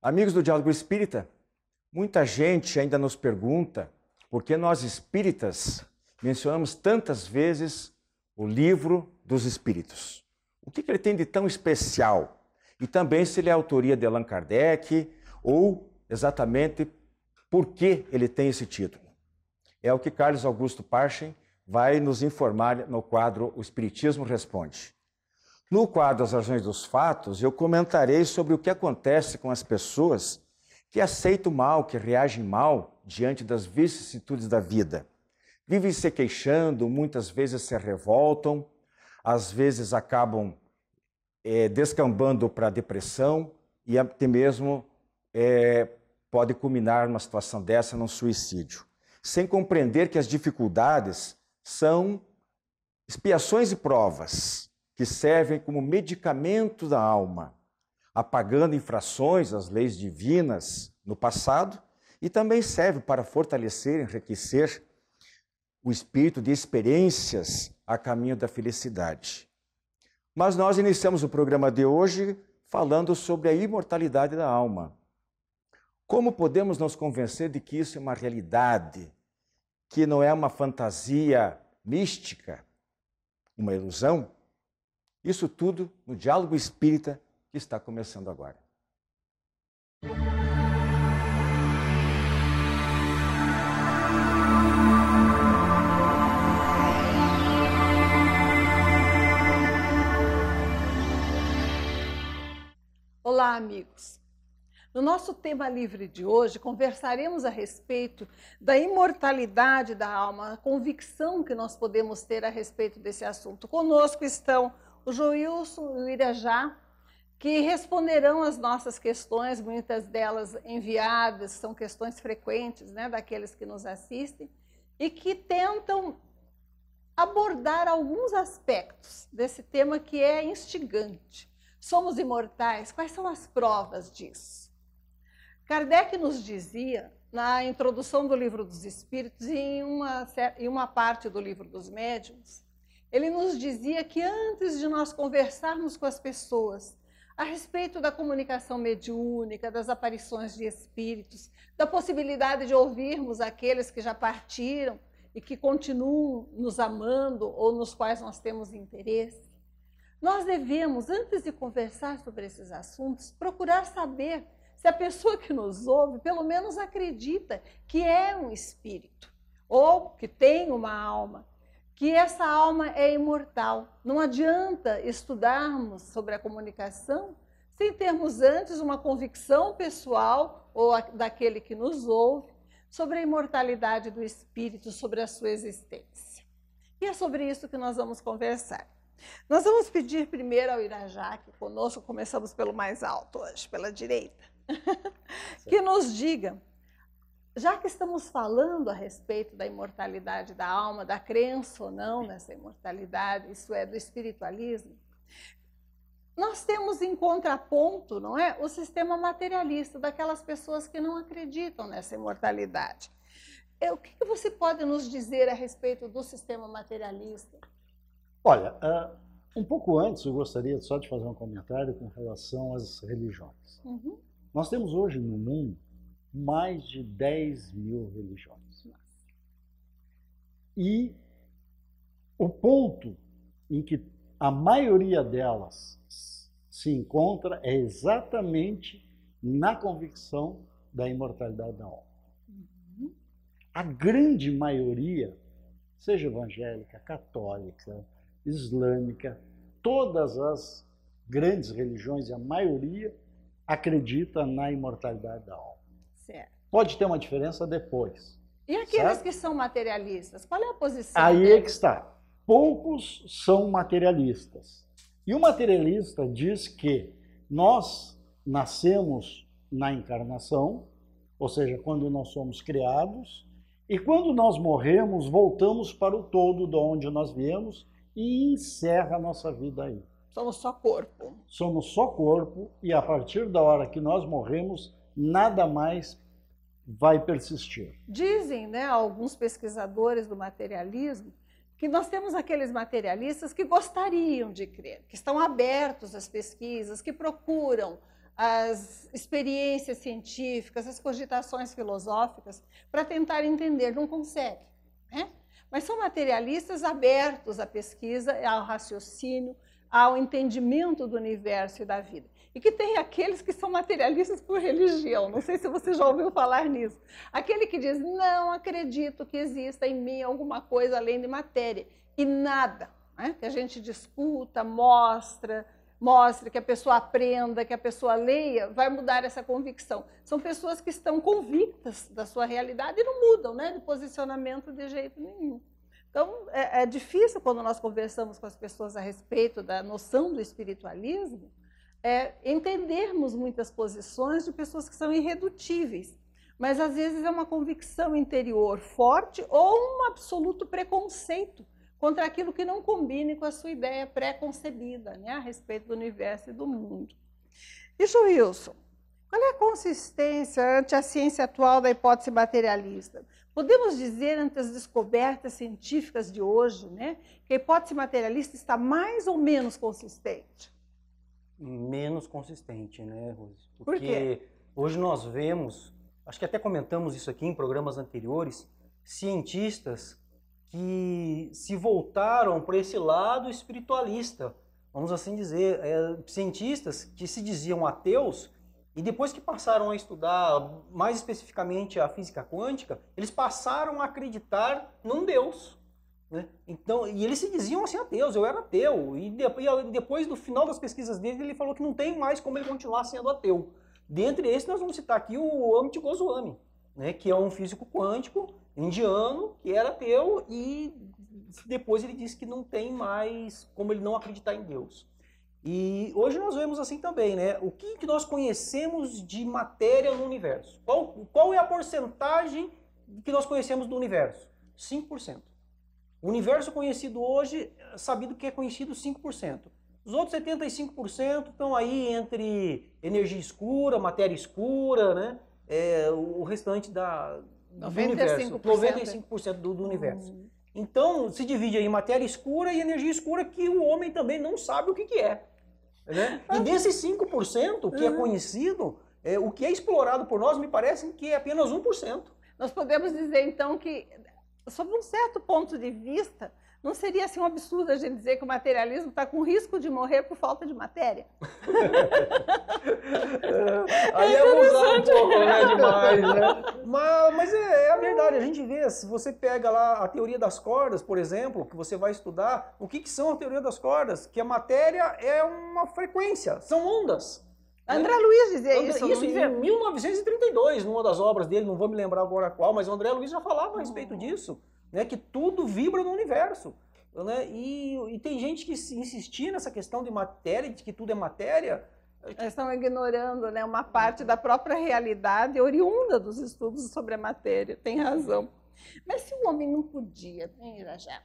Amigos do Diálogo Espírita, muita gente ainda nos pergunta por que nós espíritas mencionamos tantas vezes o Livro dos Espíritos. O que ele tem de tão especial? E também se ele é autoria de Allan Kardec ou exatamente por que ele tem esse título. É o que Carlos Augusto Parchen vai nos informar no quadro O Espiritismo Responde. No quadro As Razões dos Fatos, eu comentarei sobre o que acontece com as pessoas que aceitam mal, que reagem mal diante das vicissitudes da vida. Vivem se queixando, muitas vezes se revoltam, às vezes acabam descambando para a depressão e até mesmo pode culminar numa situação dessa num suicídio. Sem compreender que as dificuldades são expiações e provas que servem como medicamento da alma, apagando infrações às leis divinas no passado e também serve para fortalecer, enriquecer o espírito de experiências a caminho da felicidade. Mas nós iniciamos o programa de hoje falando sobre a imortalidade da alma. Como podemos nos convencer de que isso é uma realidade, que não é uma fantasia mística, uma ilusão? Isso tudo no Diálogo Espírita que está começando agora. Olá, amigos! No nosso tema livre de hoje, conversaremos a respeito da imortalidade da alma, a convicção que nós podemos ter a respeito desse assunto. Conosco estão o Joilson e o Irajá, que responderão as nossas questões, muitas delas enviadas, são questões frequentes, né, daqueles que nos assistem, e que tentam abordar alguns aspectos desse tema que é instigante. Somos imortais? Quais são as provas disso? Kardec nos dizia, na introdução do Livro dos Espíritos e em uma parte do Livro dos Médiuns, ele nos dizia que antes de nós conversarmos com as pessoas a respeito da comunicação mediúnica, das aparições de espíritos, da possibilidade de ouvirmos aqueles que já partiram e que continuam nos amando ou nos quais nós temos interesse, nós devemos, antes de conversar sobre esses assuntos, procurar saber se a pessoa que nos ouve, pelo menos acredita que é um espírito, ou que tem uma alma, que essa alma é imortal. Não adianta estudarmos sobre a comunicação sem termos antes uma convicção pessoal, ou daquele que nos ouve, sobre a imortalidade do espírito, sobre a sua existência. E é sobre isso que nós vamos conversar. Nós vamos pedir primeiro ao Irajá, que conosco começamos pelo mais alto hoje, pela direita, que nos diga, já que estamos falando a respeito da imortalidade da alma, da crença ou não nessa imortalidade, isso é, do espiritualismo, nós temos em contraponto, não é, o sistema materialista, daquelas pessoas que não acreditam nessa imortalidade. O que você pode nos dizer a respeito do sistema materialista? Olha, um pouco antes eu gostaria só de fazer um comentário com relação às religiões. Uhum. Nós temos hoje no mundo mais de 10.000 religiões. E o ponto em que a maioria delas se encontra é exatamente na convicção da imortalidade da alma. Uhum. A grande maioria, seja evangélica, católica, islâmica, todas as grandes religiões, a maioria acredita na imortalidade da alma. Certo. Pode ter uma diferença depois. E aqueles certo? que são materialistas, qual é a posição Aí deles? é que está. Poucos são materialistas. E o materialista diz que nós nascemos na encarnação, ou seja, quando nós somos criados, e quando nós morremos, voltamos para o todo de onde nós viemos e encerra a nossa vida aí. Somos só corpo. Somos só corpo e a partir da hora que nós morremos, nada mais vai persistir. Dizem, né, alguns pesquisadores do materialismo, que nós temos aqueles materialistas que gostariam de crer, que estão abertos às pesquisas, que procuram as experiências científicas, as cogitações filosóficas, para tentar entender, não consegue, né? Mas são materialistas abertos à pesquisa, ao raciocínio, ao entendimento do universo e da vida. E que tem aqueles que são materialistas por religião, não sei se você já ouviu falar nisso. Aquele que diz, não acredito que exista em mim alguma coisa além de matéria, e nada, né? Que a gente discuta, mostre, que a pessoa aprenda, que a pessoa leia, vai mudar essa convicção. São pessoas que estão convictas da sua realidade e não mudam, né, de posicionamento de jeito nenhum. Então, é difícil quando nós conversamos com as pessoas a respeito da noção do espiritualismo, entendermos muitas posições de pessoas que são irredutíveis, mas às vezes é uma convicção interior forte ou um absoluto preconceito contra aquilo que não combine com a sua ideia pré-concebida, né, a respeito do universo e do mundo. E, Joilson, qual é a consistência ante a ciência atual da hipótese materialista? Podemos dizer, ante as descobertas científicas de hoje, né, que a hipótese materialista está mais ou menos consistente? Menos consistente, né, Rose? Por quê? Hoje nós vemos, acho que até comentamos isso aqui em programas anteriores, cientistas que se voltaram para esse lado espiritualista, vamos assim dizer, cientistas que se diziam ateus e depois que passaram a estudar mais especificamente a física quântica, eles passaram a acreditar num Deus, né? Então, e eles se diziam assim ateus, eu era ateu, e depois do final das pesquisas dele, ele falou que não tem mais como ele continuar sendo ateu. Dentre esses, nós vamos citar aqui o Amit Goswami, né, que é um físico quântico indiano, que era ateu, e depois ele disse que não tem mais como ele não acreditar em Deus. E hoje nós vemos assim também, né? O que nós conhecemos de matéria no universo? Qual é a porcentagem que nós conhecemos do universo? 5%. O universo conhecido hoje, sabido que é conhecido 5%. Os outros 75% estão aí entre energia escura, matéria escura, né? O restante do universo, 95% do universo. Então, se divide aí em matéria escura e energia escura, que o homem também não sabe o que é. Né? E desses 5% que é conhecido, o que é explorado por nós, me parece que é apenas 1%. Nós podemos dizer, então, que, sob um certo ponto de vista, não seria assim um absurdo a gente dizer que o materialismo está com risco de morrer por falta de matéria? Aí é abusar um pouco, né, demais, né? Mas é a verdade, a gente vê, se você pega lá a teoria das cordas, por exemplo, que você vai estudar, o que são a teoria das cordas? Que a matéria é uma frequência, são ondas. André Luiz dizia isso. Isso em 1932, numa das obras dele, não vou me lembrar agora qual, mas o André Luiz já falava a respeito disso. Né, que tudo vibra no universo. Né, e tem gente que insistia nessa questão de matéria, de que tudo é matéria. Eles estão ignorando, né, uma parte da própria realidade oriunda dos estudos sobre a matéria. Tem razão. Mas se o homem não podia, né, Irajá?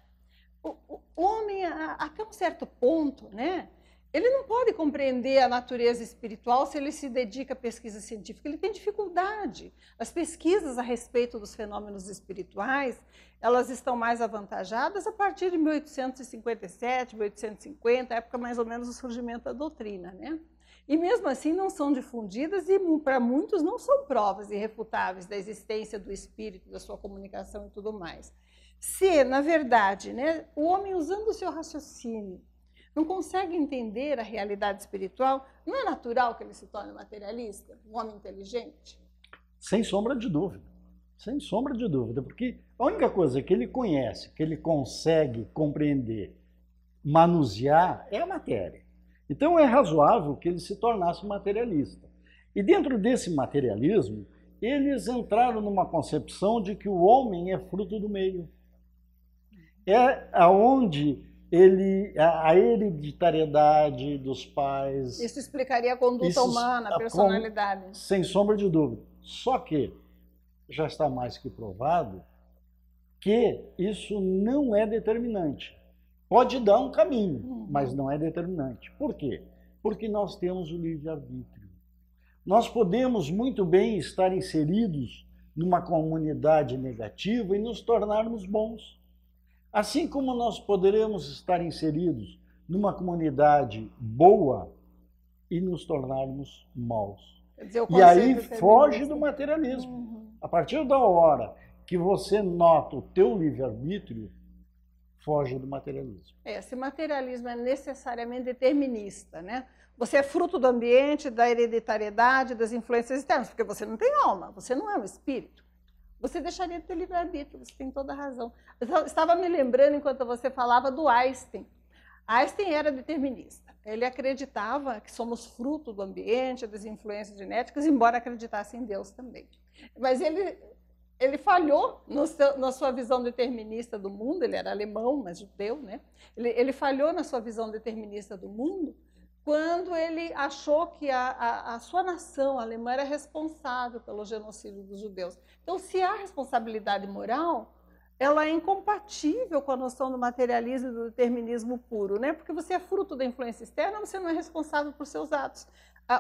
O homem, até um certo ponto, né, ele não pode compreender a natureza espiritual se ele se dedica à pesquisa científica. Ele tem dificuldade. As pesquisas a respeito dos fenômenos espirituais, elas estão mais avantajadas a partir de 1857, 1850, época mais ou menos do surgimento da doutrina, né? E mesmo assim não são difundidas e para muitos não são provas irrefutáveis da existência do espírito, da sua comunicação e tudo mais. Se, na verdade, né, o homem usando o seu raciocínio não consegue entender a realidade espiritual, não é natural que ele se torne materialista, um homem inteligente? Sem sombra de dúvida. Sem sombra de dúvida, porque a única coisa que ele conhece, que ele consegue compreender, manusear, é a matéria. Então é razoável que ele se tornasse materialista. E dentro desse materialismo, eles entraram numa concepção de que o homem é fruto do meio. É aonde a hereditariedade dos pais... Isso explicaria a conduta humana, a personalidade. Sem sombra de dúvida. Só que já está mais que provado que isso não é determinante. Pode dar um caminho, mas não é determinante. Por quê? Porque nós temos o livre-arbítrio. Nós podemos muito bem estar inseridos numa comunidade negativa e nos tornarmos bons. Assim como nós poderemos estar inseridos numa comunidade boa e nos tornarmos maus. Quer dizer, o E aí conceito foge determinista. do materialismo. Uhum. A partir da hora que você nota o teu livre-arbítrio, foge do materialismo. Se o materialismo é necessariamente determinista, né? Você é fruto do ambiente, da hereditariedade, das influências externas, porque você não tem alma, você não é um espírito. Você deixaria de ter livre-arbítrio, você tem toda a razão. Eu estava me lembrando, enquanto você falava, do Einstein. Einstein era determinista. Ele acreditava que somos fruto do ambiente, das influências genéticas, embora acreditasse em Deus também. Mas ele falhou na sua visão determinista do mundo. Ele era alemão, mas judeu, né? Ele falhou na sua visão determinista do mundo quando ele achou que a sua nação, a alemã, era responsável pelo genocídio dos judeus. Então, se há responsabilidade moral, ela é incompatível com a noção do materialismo e do determinismo puro, né? Porque você é fruto da influência externa, você não é responsável por seus atos.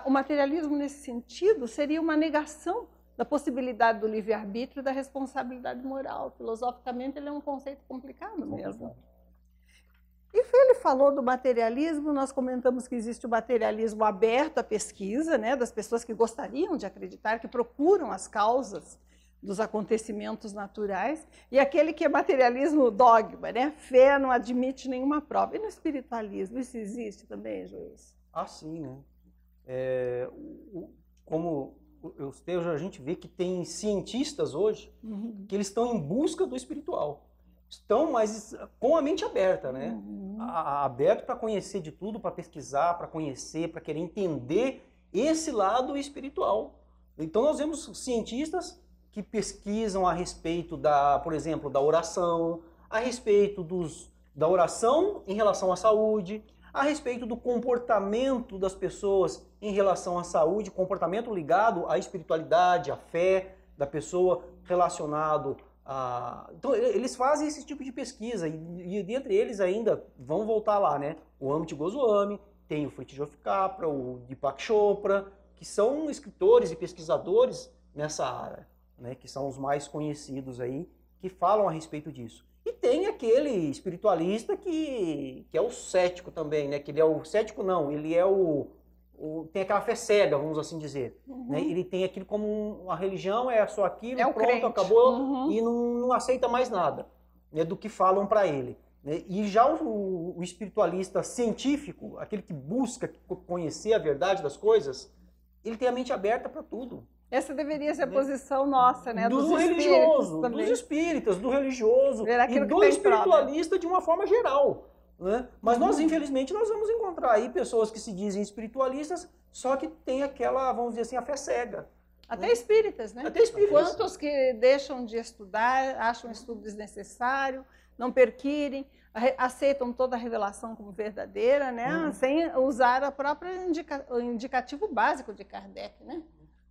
O materialismo, nesse sentido, seria uma negação da possibilidade do livre-arbítrio e da responsabilidade moral. Filosoficamente, ele é um conceito complicado mesmo. E ele falou do materialismo, nós comentamos que existe o materialismo aberto à pesquisa, né, das pessoas que gostariam de acreditar, que procuram as causas dos acontecimentos naturais, e aquele que é materialismo dogma, né? Fé não admite nenhuma prova. E no espiritualismo, isso existe também, Joilson? Ah, sim, né? Como a gente vê que tem cientistas hoje que eles estão em busca do espiritual. Estão, mas com a mente aberta, né? Aberto para conhecer de tudo, para pesquisar, para conhecer, para querer entender esse lado espiritual. Então nós vemos cientistas que pesquisam a respeito por exemplo, da oração, a respeito da oração em relação à saúde, a respeito do comportamento das pessoas em relação à saúde, comportamento ligado à espiritualidade, à fé da pessoa relacionado a... Então, eles fazem esse tipo de pesquisa e dentre eles ainda, vão voltar lá, né? O Amit Goswami, tem o Fritjof Capra, o Deepak Chopra, que são escritores e pesquisadores nessa área, né? Que são os mais conhecidos aí, que falam a respeito disso. E tem aquele espiritualista que é o cético também, né? Que ele é o cético, não, ele é tem aquela fé cega, vamos assim dizer. Né? Ele tem aquilo como a religião é só aquilo, pronto, crente. Acabou, e não aceita mais nada, né, do que falam para ele. Né? E já o espiritualista científico, aquele que busca conhecer a verdade das coisas, ele tem a mente aberta para tudo. Essa deveria ser a posição nossa, né? Do religioso, também. dos espíritas, do religioso e do que espiritualista de uma forma geral. Né? Mas nós, infelizmente, nós vamos encontrar aí pessoas que se dizem espiritualistas, só que tem aquela, vamos dizer assim, a fé cega. Até espíritas, né? Até espíritas. Quantos que deixam de estudar, acham o estudo desnecessário, não perquirem, aceitam toda a revelação como verdadeira, né? Sem usar o indicativo básico de Kardec, né?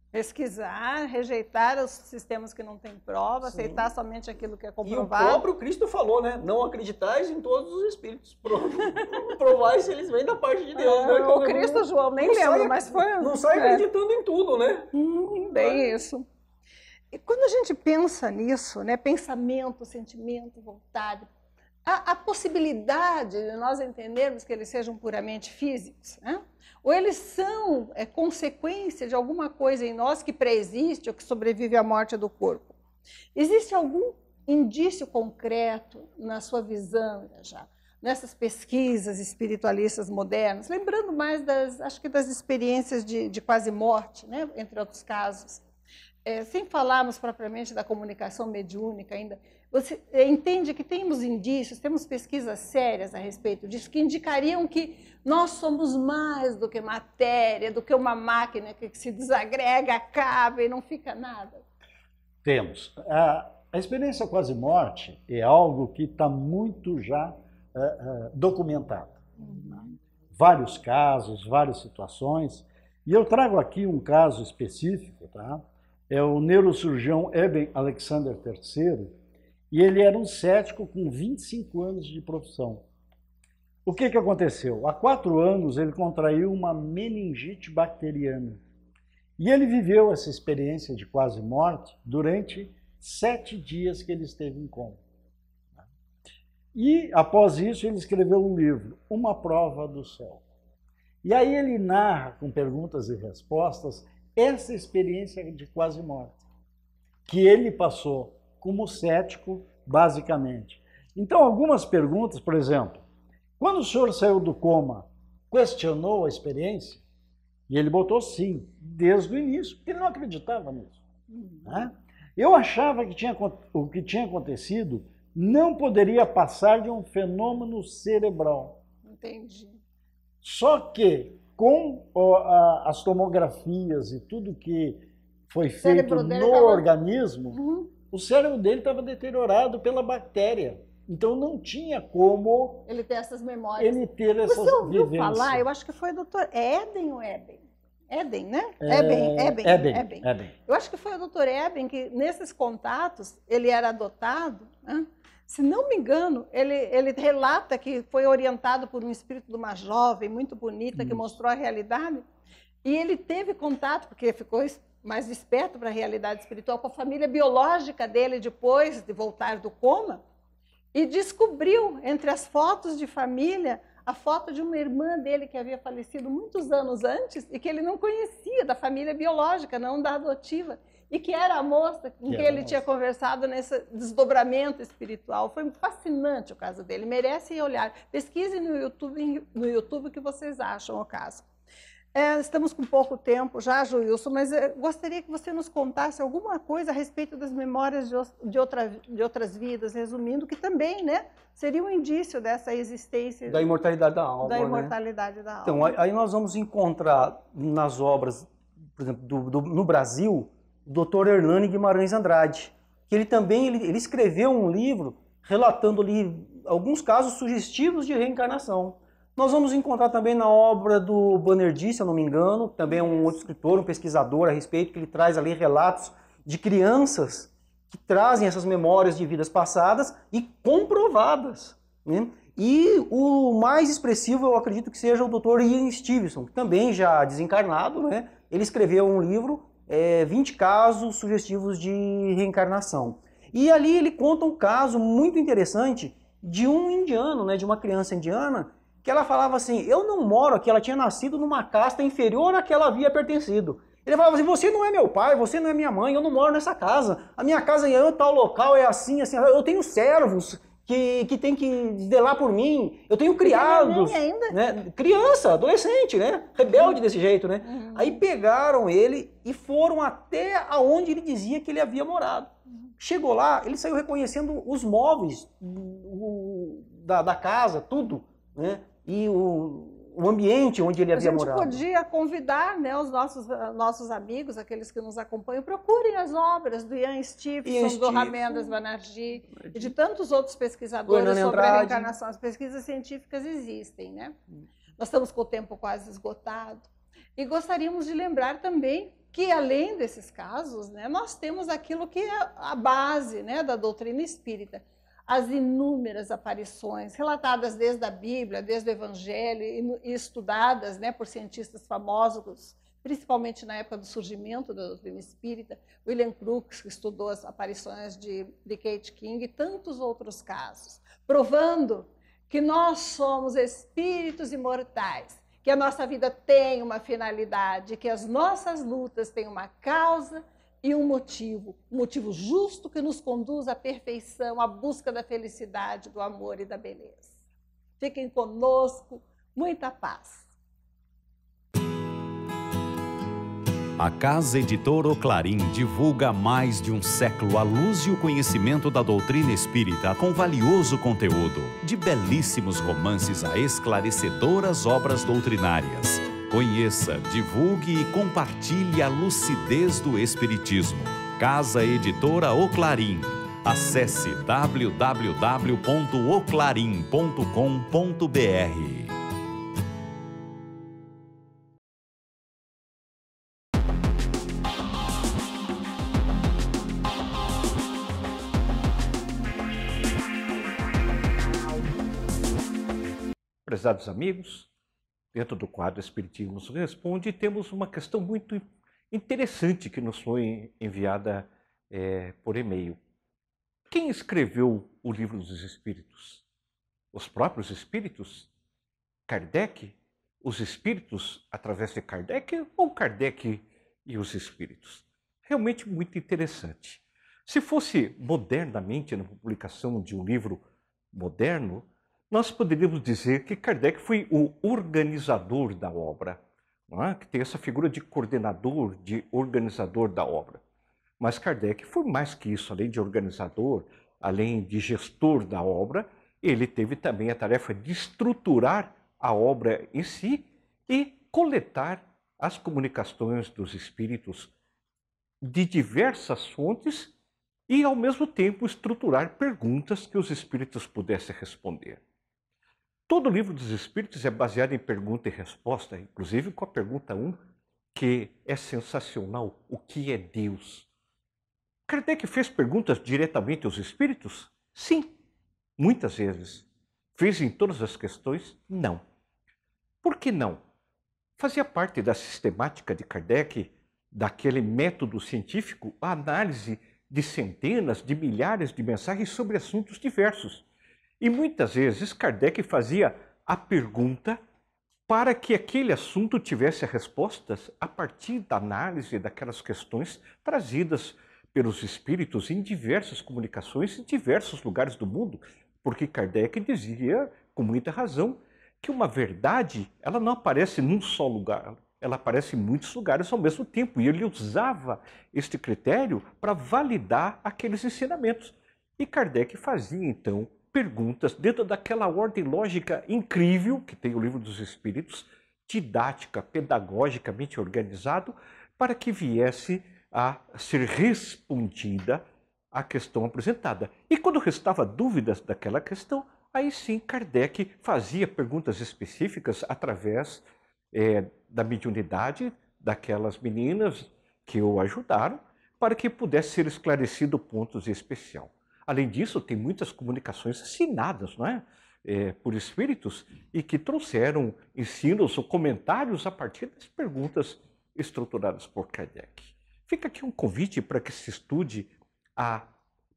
Pesquisar, rejeitar os sistemas que não têm prova, aceitar somente aquilo que é comprovado. E o próprio Cristo falou, né? Não acreditais em todos os espíritos. Provai se eles vêm da parte de Deus. Né? O Cristo, João, nem lembro, mas foi... Não sai acreditando em tudo, né? Bem isso. E quando a gente pensa nisso, né? Pensamento, sentimento, vontade, a possibilidade de nós entendermos que eles sejam puramente físicos, né? Ou eles são consequência de alguma coisa em nós que preexiste ou que sobrevive à morte do corpo. Existe algum indício concreto na sua visão, já, nessas pesquisas espiritualistas modernas, lembrando mais acho que das experiências de quase morte, né? Entre outros casos, sem falarmos propriamente da comunicação mediúnica ainda, você entende que temos indícios, temos pesquisas sérias a respeito disso, que indicariam que nós somos mais do que matéria, do que uma máquina que se desagrega, acaba e não fica nada? Temos. A experiência quase-morte é algo que está muito já documentado. Vários casos, várias situações. E eu trago aqui um caso específico, tá? É o neurocirurgião Eben Alexander III, e ele era um cético com 25 anos de profissão. O que aconteceu? Há 4 anos ele contraiu uma meningite bacteriana. E ele viveu essa experiência de quase morte durante 7 dias que ele esteve em coma. E após isso ele escreveu um livro, Uma Prova do Céu. E aí ele narra, com perguntas e respostas, essa experiência de quase morte, que ele passou como cético, basicamente. Então, algumas perguntas, por exemplo, quando o senhor saiu do coma, questionou a experiência? E ele botou sim, desde o início, porque ele não acreditava nisso. Né? Eu achava que o que tinha acontecido não poderia passar de um fenômeno cerebral. Entendi. Só que, com as tomografias e tudo que foi feito no organismo, o cérebro dele estava deteriorado pela bactéria. Então não tinha como ele ter essas memórias. Ele ter essas Você ouviu vivências. falar, eu acho que foi o doutor Eben ou Eben? Eben, né? Eben. Eu acho que foi o doutor Eben que, nesses contatos, ele era adotado, né? Se não me engano, ele relata que foi orientado por um espírito de uma jovem muito bonita que mostrou a realidade, e ele teve contato, porque ficou mais esperto para a realidade espiritual, com a família biológica dele depois de voltar do coma, e descobriu, entre as fotos de família, a foto de uma irmã dele que havia falecido muitos anos antes e que ele não conhecia, da família biológica, não da adotiva, e que era a moça com quem ele tinha conversado nesse desdobramento espiritual. Foi fascinante o caso dele, merece olhar. Pesquisem no YouTube o que vocês acham o caso. Estamos com pouco tempo já, Joilson, mas gostaria que você nos contasse alguma coisa a respeito das memórias de outras vidas, resumindo, que também, né, seria um indício dessa existência... Da imortalidade da alma. Da imortalidade, né? Da alma. Então, aí nós vamos encontrar nas obras, por exemplo, no Brasil, o Dr. Hernani Guimarães Andrade, que ele também ele escreveu um livro relatando ali alguns casos sugestivos de reencarnação. Nós vamos encontrar também na obra do Banerjee, se eu não me engano, também é um outro escritor, um pesquisador a respeito, que ele traz ali relatos de crianças que trazem essas memórias de vidas passadas e comprovadas. Né? E o mais expressivo, eu acredito que seja o Dr. Ian Stevenson, que também já desencarnado, né? Ele escreveu um livro, 20 casos sugestivos de reencarnação. E ali ele conta um caso muito interessante de um indiano, né? De uma criança indiana, que ela falava assim, eu não moro aqui, ela tinha nascido numa casta inferior à que ela havia pertencido. Ele falava assim, você não é meu pai, você não é minha mãe, eu não moro nessa casa. A minha casa é em tal local, é assim, assim, eu tenho servos que tem que zelar por mim, eu tenho criados. Ainda? Né? Criança, adolescente, né? Rebelde desse jeito, né? Aí pegaram ele e foram até aonde ele dizia que ele havia morado. Chegou lá, ele saiu reconhecendo os móveis da casa, tudo, né? E o ambiente onde ele havia morado. A gente podia convidar, né, os nossos amigos, aqueles que nos acompanham, procurem as obras do Ian Stevenson, do Ramendras Banerjee e de tantos outros pesquisadores sobre a reencarnação. As pesquisas científicas existem, né? Nós estamos com o tempo quase esgotado. E gostaríamos de lembrar também que, além desses casos, né, nós temos aquilo que é a base, né, da doutrina espírita. As inúmeras aparições, relatadas desde a Bíblia, desde o Evangelho, e estudadas, né, por cientistas famosos, principalmente na época do surgimento da doutrina espírita, William Crookes, que estudou as aparições de Kate King, e tantos outros casos, provando que nós somos espíritos imortais, que a nossa vida tem uma finalidade, que as nossas lutas têm uma causa e um motivo justo que nos conduz à perfeição, à busca da felicidade, do amor e da beleza. Fiquem conosco, muita paz. A Casa Editora Oclarim divulga há mais de um século a luz e o conhecimento da doutrina espírita com valioso conteúdo, de belíssimos romances a esclarecedoras obras doutrinárias. Conheça, divulgue e compartilhe a lucidez do Espiritismo. Casa Editora Oclarim. Acesse www.oclarim.com.br. Prezados amigos, dentro do quadro Espiritismo nos Responde, temos uma questão muito interessante que nos foi enviada por e-mail. Quem escreveu o Livro dos Espíritos? Os próprios Espíritos? Kardec? os espíritos através de Kardec ou Kardec e os espíritos? Realmente muito interessante. Se fosse modernamente, na publicação de um livro moderno, nós poderíamos dizer que Kardec foi o organizador da obra, não é? Que tem essa figura de coordenador, de organizador da obra. Mas Kardec foi mais que isso, além de organizador, além de gestor da obra, ele teve também a tarefa de estruturar a obra em si e coletar as comunicações dos espíritos de diversas fontes e, ao mesmo tempo, estruturar perguntas que os espíritos pudessem responder. Todo o livro dos espíritos é baseado em pergunta e resposta, inclusive com a pergunta 1, que é sensacional: o que é Deus? Kardec fez perguntas diretamente aos espíritos? Sim, muitas vezes. Fez em todas as questões? Não. Por que não? Fazia parte da sistemática de Kardec, daquele método científico, a análise de centenas, de milhares de mensagens sobre assuntos diversos. E muitas vezes Kardec fazia a pergunta para que aquele assunto tivesse respostas a partir da análise daquelas questões trazidas pelos espíritos em diversas comunicações em diversos lugares do mundo, porque Kardec dizia, com muita razão, que uma verdade ela não aparece num só lugar, ela aparece em muitos lugares ao mesmo tempo, e ele usava este critério para validar aqueles ensinamentos. E Kardec fazia, então, perguntas dentro daquela ordem lógica incrível que tem o Livro dos Espíritos, didática, pedagogicamente organizado, para que viesse a ser respondida a questão apresentada. E quando restava dúvidas daquela questão, aí sim Kardec fazia perguntas específicas através da mediunidade daquelas meninas que o ajudaram, para que pudesse ser esclarecido pontos em especial. Além disso, tem muitas comunicações assinadas, não é? Por espíritos e que trouxeram ensinos ou comentários a partir das perguntas estruturadas por Kardec. Fica aqui um convite para que se estude a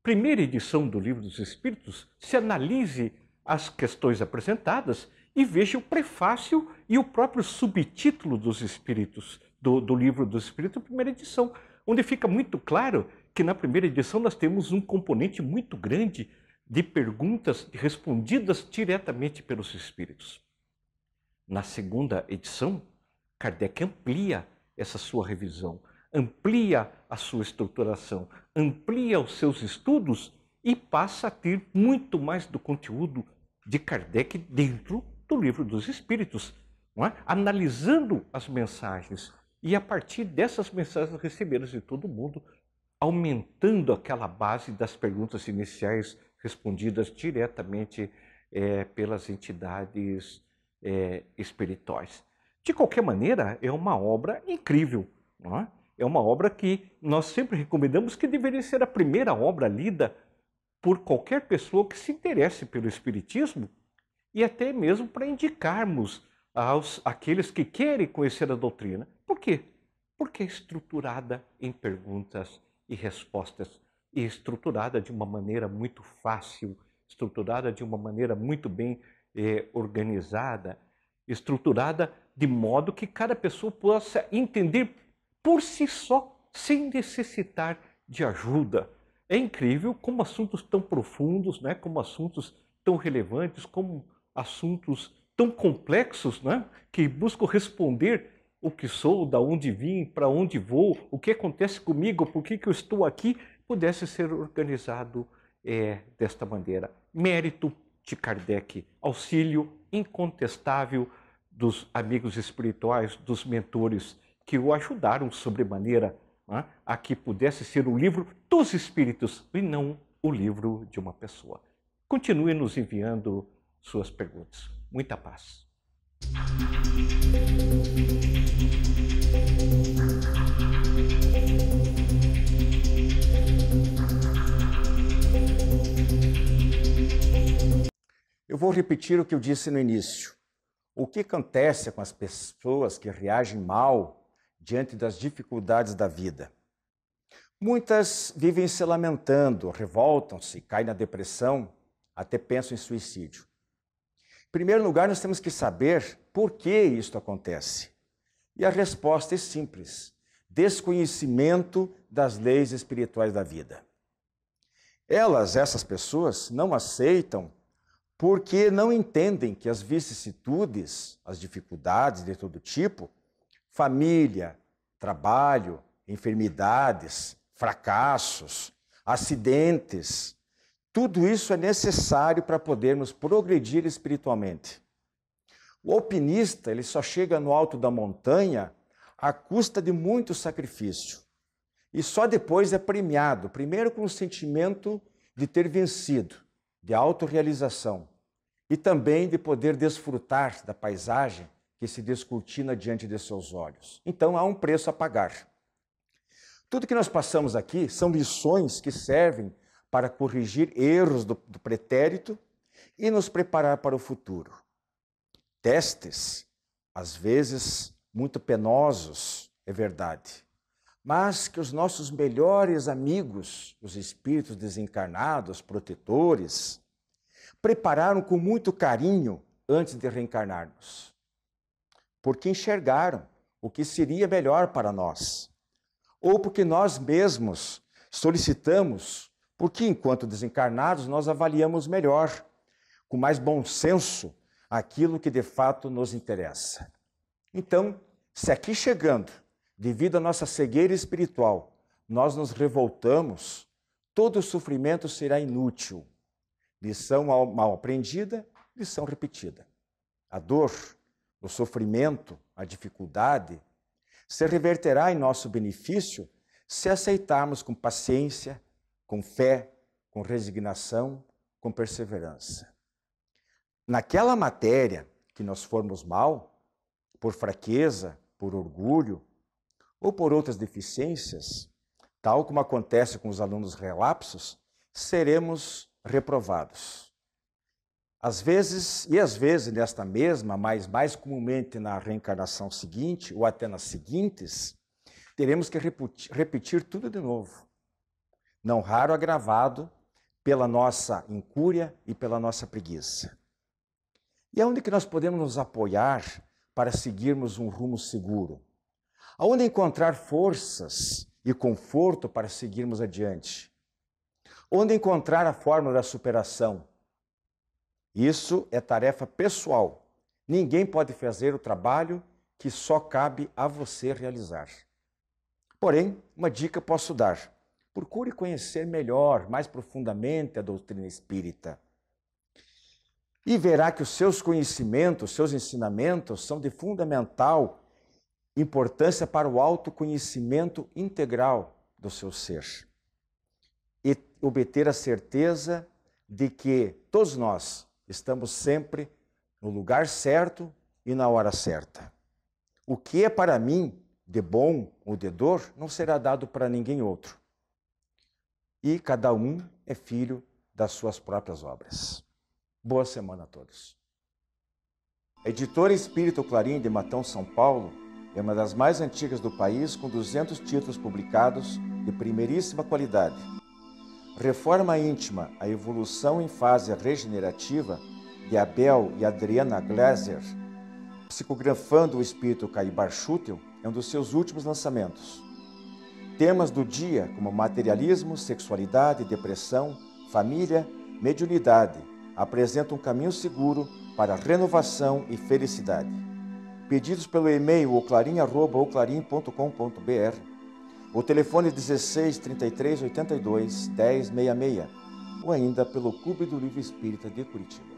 primeira edição do Livro dos Espíritos, se analise as questões apresentadas e veja o prefácio e o próprio subtítulo dos Espíritos, do Livro dos Espíritos, primeira edição, onde fica muito claro que na primeira edição nós temos um componente muito grande de perguntas respondidas diretamente pelos Espíritos. Na segunda edição, Kardec amplia essa sua revisão, amplia a sua estruturação, amplia os seus estudos e passa a ter muito mais do conteúdo de Kardec dentro do Livro dos Espíritos, não é? Analisando as mensagens e a partir dessas mensagens recebidas de todo mundo, aumentando aquela base das perguntas iniciais respondidas diretamente pelas entidades espirituais. De qualquer maneira, é uma obra incrível, não é? É uma obra que nós sempre recomendamos que deveria ser a primeira obra lida por qualquer pessoa que se interesse pelo Espiritismo e até mesmo para indicarmos àqueles que querem conhecer a doutrina. Por quê? Porque é estruturada em perguntas e respostas e estruturada de uma maneira muito fácil, estruturada de uma maneira muito bem organizada, estruturada de modo que cada pessoa possa entender por si só, sem necessitar de ajuda. É incrível como assuntos tão profundos, né, como assuntos tão relevantes, como assuntos tão complexos, né, que buscam responder o que sou, da onde vim, para onde vou, o que acontece comigo, por que eu estou aqui, pudesse ser organizado desta maneira. Mérito de Kardec, auxílio incontestável dos amigos espirituais, dos mentores que o ajudaram sobremaneira, né, a que pudesse ser o livro dos espíritos e não o livro de uma pessoa. Continue nos enviando suas perguntas. Muita paz. Eu vou repetir o que eu disse no início. O que acontece com as pessoas que reagem mal diante das dificuldades da vida? Muitas vivem se lamentando, revoltam-se, caem na depressão, até pensam em suicídio. Em primeiro lugar, nós temos que saber por que isto acontece. E a resposta é simples: desconhecimento das leis espirituais da vida. Essas pessoas, não aceitam porque não entendem que as vicissitudes, as dificuldades de todo tipo, família, trabalho, enfermidades, fracassos, acidentes, tudo isso é necessário para podermos progredir espiritualmente. O alpinista, ele só chega no alto da montanha à custa de muito sacrifício. E só depois é premiado, primeiro com o sentimento de ter vencido, de autorrealização, e também de poder desfrutar da paisagem que se descortina diante de seus olhos. Então há um preço a pagar. Tudo que nós passamos aqui são lições que servem para corrigir erros do pretérito e nos preparar para o futuro. Testes, às vezes muito penosos, é verdade, mas que os nossos melhores amigos, os espíritos desencarnados, protetores, prepararam com muito carinho antes de reencarnarmos, porque enxergaram o que seria melhor para nós, ou porque nós mesmos solicitamos, porque enquanto desencarnados nós avaliamos melhor, com mais bom senso, aquilo que de fato nos interessa. Então, se aqui chegando, devido à nossa cegueira espiritual, nós nos revoltamos, todo o sofrimento será inútil. Lição mal aprendida, lição repetida. A dor, o sofrimento, a dificuldade, se reverterá em nosso benefício se aceitarmos com paciência, com fé, com resignação, com perseverança. Naquela matéria que nós formos mal, por fraqueza, por orgulho ou por outras deficiências, tal como acontece com os alunos relapsos, seremos reprovados. Às vezes nesta mesma, mas mais comumente na reencarnação seguinte ou até nas seguintes, teremos que repetir tudo de novo. Não raro agravado pela nossa incúria e pela nossa preguiça. E aonde que nós podemos nos apoiar para seguirmos um rumo seguro? Aonde encontrar forças e conforto para seguirmos adiante? Onde encontrar a fórmula da superação? Isso é tarefa pessoal. Ninguém pode fazer o trabalho que só cabe a você realizar. Porém, uma dica posso dar. Procure conhecer melhor, mais profundamente a doutrina espírita. E verá que os seus conhecimentos, os seus ensinamentos são de fundamental importância para o autoconhecimento integral do seu ser. E obter a certeza de que todos nós estamos sempre no lugar certo e na hora certa. O que é para mim de bom ou de dor não será dado para ninguém outro. E cada um é filho das suas próprias obras. Boa semana a todos. A editora Espírito Clarim de Matão, São Paulo, é uma das mais antigas do país, com 200 títulos publicados de primeiríssima qualidade. Reforma íntima, a evolução em fase regenerativa, de Abel e Adriana Gleiser, psicografando o espírito Caibar Schutel, é um dos seus últimos lançamentos. Temas do dia, como materialismo, sexualidade, depressão, família, mediunidade, apresentam um caminho seguro para renovação e felicidade. Pedidos pelo e-mail oclarim@oclarim.com.br, o telefone 16 33 82 10 66, ou ainda pelo Clube do Livro Espírita de Curitiba.